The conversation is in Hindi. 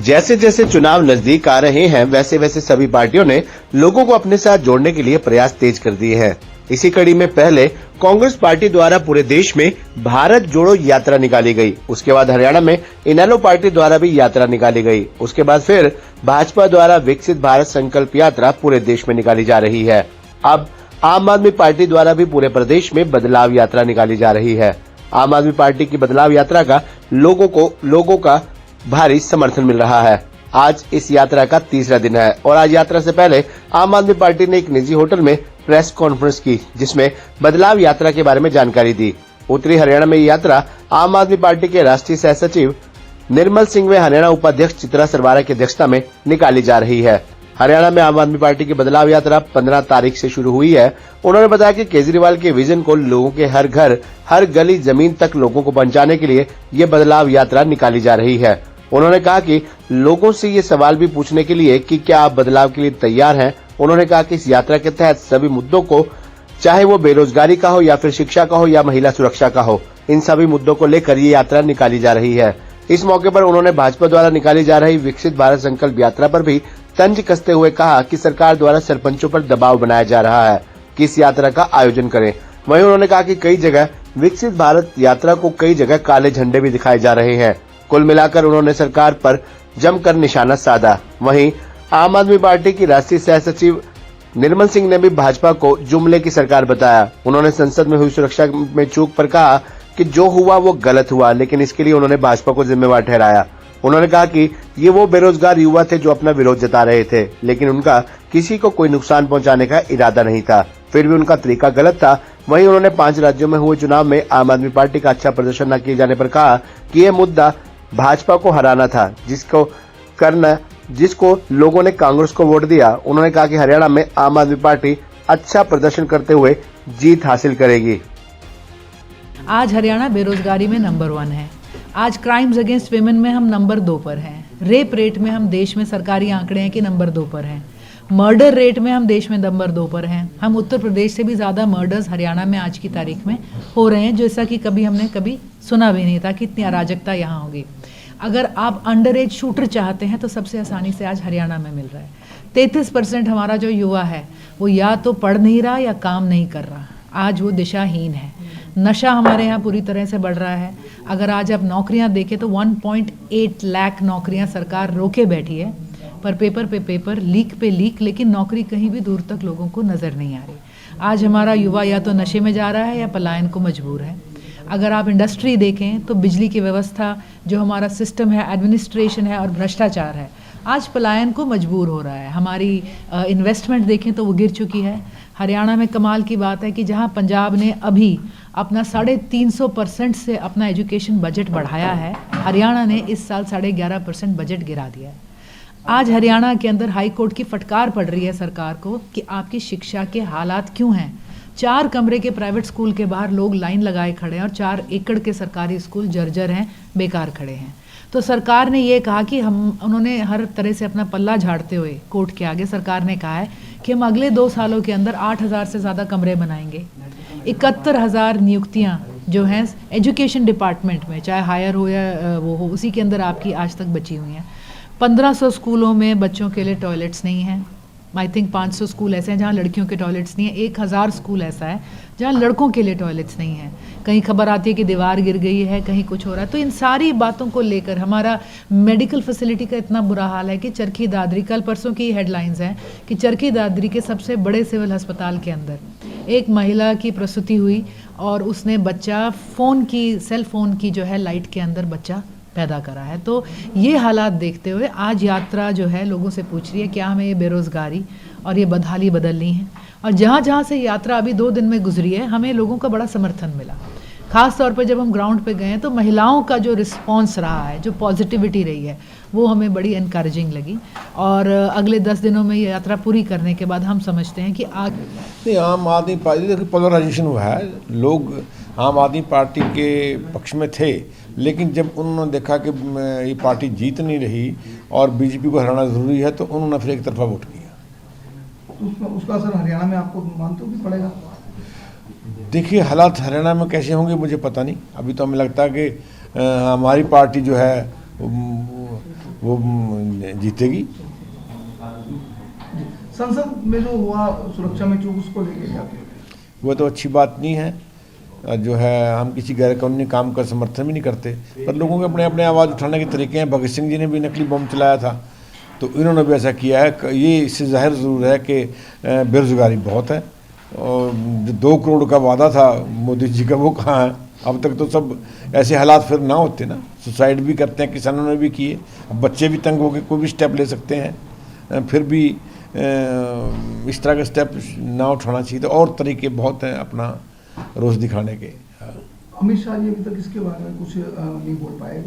जैसे जैसे चुनाव नजदीक आ रहे हैं वैसे वैसे सभी पार्टियों ने लोगों को अपने साथ जोड़ने के लिए प्रयास तेज कर दिए हैं। इसी कड़ी में पहले कांग्रेस पार्टी द्वारा पूरे देश में भारत जोड़ो यात्रा निकाली गई। उसके बाद हरियाणा में इनेलो पार्टी द्वारा भी यात्रा निकाली गई। उसके बाद फिर भाजपा द्वारा विकसित भारत संकल्प यात्रा पूरे देश में निकाली जा रही है। अब आम आदमी पार्टी द्वारा भी पूरे प्रदेश में बदलाव यात्रा निकाली जा रही है। आम आदमी पार्टी की बदलाव यात्रा का लोगों का भारी समर्थन मिल रहा है। आज इस यात्रा का तीसरा दिन है और आज यात्रा से पहले आम आदमी पार्टी ने एक निजी होटल में प्रेस कॉन्फ्रेंस की, जिसमें बदलाव यात्रा के बारे में जानकारी दी। उत्तरी हरियाणा में ये यात्रा आम आदमी पार्टी के राष्ट्रीय सह सचिव निर्मल सिंह व हरियाणा उपाध्यक्ष चित्रा सरवारा की अध्यक्षता में निकाली जा रही है। हरियाणा में आम आदमी पार्टी की बदलाव यात्रा 15 तारीख से शुरू हुई है। उन्होंने बताया कि केजरीवाल के विजन को लोगों के हर घर, हर गली, जमीन तक लोगों को पहुंचाने के लिए ये बदलाव यात्रा निकाली जा रही है। उन्होंने कहा कि लोगों से ये सवाल भी पूछने के लिए कि क्या आप बदलाव के लिए तैयार हैं। उन्होंने कहा कि इस यात्रा के तहत सभी मुद्दों को, चाहे वो बेरोजगारी का हो या फिर शिक्षा का हो या महिला सुरक्षा का हो, इन सभी मुद्दों को लेकर ये यात्रा निकाली जा रही है। इस मौके पर उन्होंने भाजपा द्वारा निकाली जा रही विकसित भारत संकल्प यात्रा पर भी तंज कसते हुए कहा कि सरकार द्वारा सरपंचों पर दबाव बनाया जा रहा है कि इस यात्रा का आयोजन करें। वहीं उन्होंने कहा कि कई जगह विकसित भारत यात्रा को कई जगह काले झंडे भी दिखाए जा रहे हैं। कुल मिलाकर उन्होंने सरकार पर जमकर निशाना साधा। वहीं आम आदमी पार्टी की राष्ट्रीय सह सचिव निर्मल सिंह ने भी भाजपा को जुमले की सरकार बताया। उन्होंने संसद में हुई सुरक्षा में चूक पर कहा कि जो हुआ वो गलत हुआ, लेकिन इसके लिए उन्होंने भाजपा को जिम्मेवार ठहराया। उन्होंने कहा कि ये वो बेरोजगार युवा थे जो अपना विरोध जता रहे थे, लेकिन उनका किसी को कोई नुकसान पहुंचाने का इरादा नहीं था, फिर भी उनका तरीका गलत था। वहीं उन्होंने 5 राज्यों में हुए चुनाव में आम आदमी पार्टी का अच्छा प्रदर्शन न किए जाने पर कहा कि यह मुद्दा भाजपा को हराना था, जिसको लोगों ने कांग्रेस को वोट दिया। उन्होंने कहा कि हरियाणा में आम आदमी पार्टी अच्छा प्रदर्शन करते हुए जीत हासिल करेगी। आज हरियाणा बेरोजगारी में नंबर 1 है। आज क्राइम्स अगेंस्ट विमेन में हम नंबर 2 पर हैं। रेप रेट में हम देश में, सरकारी आंकड़े हैं कि नंबर 2 पर हैं। मर्डर रेट में हम देश में नंबर 2 पर हैं। हम उत्तर प्रदेश से भी ज़्यादा मर्डर्स हरियाणा में आज की तारीख में हो रहे हैं, जैसा कि हमने कभी सुना भी नहीं था कि इतनी अराजकता यहाँ होगी। अगर आप अंडर एज शूटर चाहते हैं तो सबसे आसानी से आज हरियाणा में मिल रहा है। 33% हमारा जो युवा है वो या तो पढ़ नहीं रहा या काम नहीं कर रहा। आज वो दिशाहीन है। नशा हमारे यहाँ पूरी तरह से बढ़ रहा है। अगर आज आप नौकरियाँ देखें तो 1.8 लाख नौकरियाँ सरकार रोके बैठी है, पर पेपर पे पेपर, लीक पे लीक, लेकिन नौकरी कहीं भी दूर तक लोगों को नज़र नहीं आ रही। आज हमारा युवा या तो नशे में जा रहा है या पलायन को मजबूर है। अगर आप इंडस्ट्री देखें तो बिजली की व्यवस्था, जो हमारा सिस्टम है, एडमिनिस्ट्रेशन है और भ्रष्टाचार है, आज पलायन को मजबूर हो रहा है। हमारी इन्वेस्टमेंट देखें तो वो गिर चुकी है। हरियाणा में कमाल की बात है कि जहां पंजाब ने अभी अपना 350% से अपना एजुकेशन बजट बढ़ाया है, हरियाणा ने इस साल 11.5% बजट गिरा दिया है। आज हरियाणा के अंदर हाई कोर्ट की फटकार पड़ रही है सरकार को कि आपकी शिक्षा के हालात क्यों हैं। 4 कमरे के प्राइवेट स्कूल के बाहर लोग लाइन लगाए खड़े हैं और 4 एकड़ के सरकारी स्कूल जर्जर हैं, बेकार खड़े हैं। तो सरकार ने ये कहा कि उन्होंने हर तरह से अपना पल्ला झाड़ते हुए कोर्ट के आगे सरकार ने कहा है कि हम अगले 2 सालों के अंदर 8,000 से ज़्यादा कमरे बनाएंगे। 71,000 नियुक्तियाँ जो हैं एजुकेशन डिपार्टमेंट में, चाहे हायर हो या वो हो, उसी के अंदर आपकी आज तक बची हुई हैं। 1500 स्कूलों में बच्चों के लिए टॉयलेट्स नहीं हैं। आई थिंक 500 स्कूल ऐसे हैं जहाँ लड़कियों के टॉयलेट्स नहीं है। 1000 स्कूल ऐसा है जहाँ लड़कों के लिए टॉयलेट्स नहीं है। कहीं खबर आती है कि दीवार गिर गई है, कहीं कुछ हो रहा है। तो इन सारी बातों को लेकर हमारा मेडिकल फैसिलिटी का इतना बुरा हाल है कि चरखी दादरी, कल परसों की हेडलाइंस हैं कि चरखी दादरी के सबसे बड़े सिविल अस्पताल के अंदर एक महिला की प्रसूति हुई और उसने बच्चा सेल फोन की जो है लाइट के अंदर बच्चा पैदा करा है। तो ये हालात देखते हुए आज यात्रा जो है लोगों से पूछ रही है क्या हमें ये बेरोजगारी और ये बदहाली बदलनी है। और जहाँ जहाँ से यात्रा अभी 2 दिन में गुजरी है, हमें लोगों का बड़ा समर्थन मिला। खास तौर पर जब हम ग्राउंड पे गए तो महिलाओं का जो रिस्पांस रहा है, जो पॉजिटिविटी रही है, वो हमें बड़ी इनकरेजिंग लगी। और अगले 10 दिनों में ये यात्रा पूरी करने के बाद हम समझते हैं कि आम आदमी पार्टी पोलराइजेशन हुआ है। लोग आम आदमी पार्टी के पक्ष में थे, लेकिन जब उन्होंने देखा कि ये पार्टी जीत नहीं रही और बीजेपी को हराना ज़रूरी है तो उन्होंने फिर एक तरफा वोट किया। उसका असर हरियाणा में आपको मानते हो कि पड़ेगा? देखिए, हालात हरियाणा में कैसे होंगे मुझे पता नहीं। अभी तो हमें लगता है कि हमारी पार्टी जो है वो जीतेगी। संसद में जो हुआ सुरक्षा में चूक, उसको लेके क्या कहेंगे? वो तो अच्छी बात नहीं है। जो है हम किसी गैर कानूनी काम का समर्थन भी नहीं करते, पर लोगों के अपने अपने आवाज़ उठाने के तरीके हैं। भगत सिंह जी ने भी नकली बम चलाया था, तो इन्होंने भी ऐसा किया है। ये इससे जाहिर ज़रूर है कि बेरोज़गारी बहुत है, और जो 2 करोड़ का वादा था मोदी जी का, वो कहाँ है? अब तक तो सब ऐसे हालात फिर ना होते ना। सुसाइड भी करते हैं, किसानों ने भी किए, अब बच्चे भी तंग होकर कोई भी स्टेप ले सकते हैं। फिर भी इस तरह का स्टेप ना उठाना चाहिए। तो और तरीके बहुत हैं अपना रोज़ दिखाने के। अमित शाह जी अभी तक इसके बारे में कुछ नहीं बोल पाए।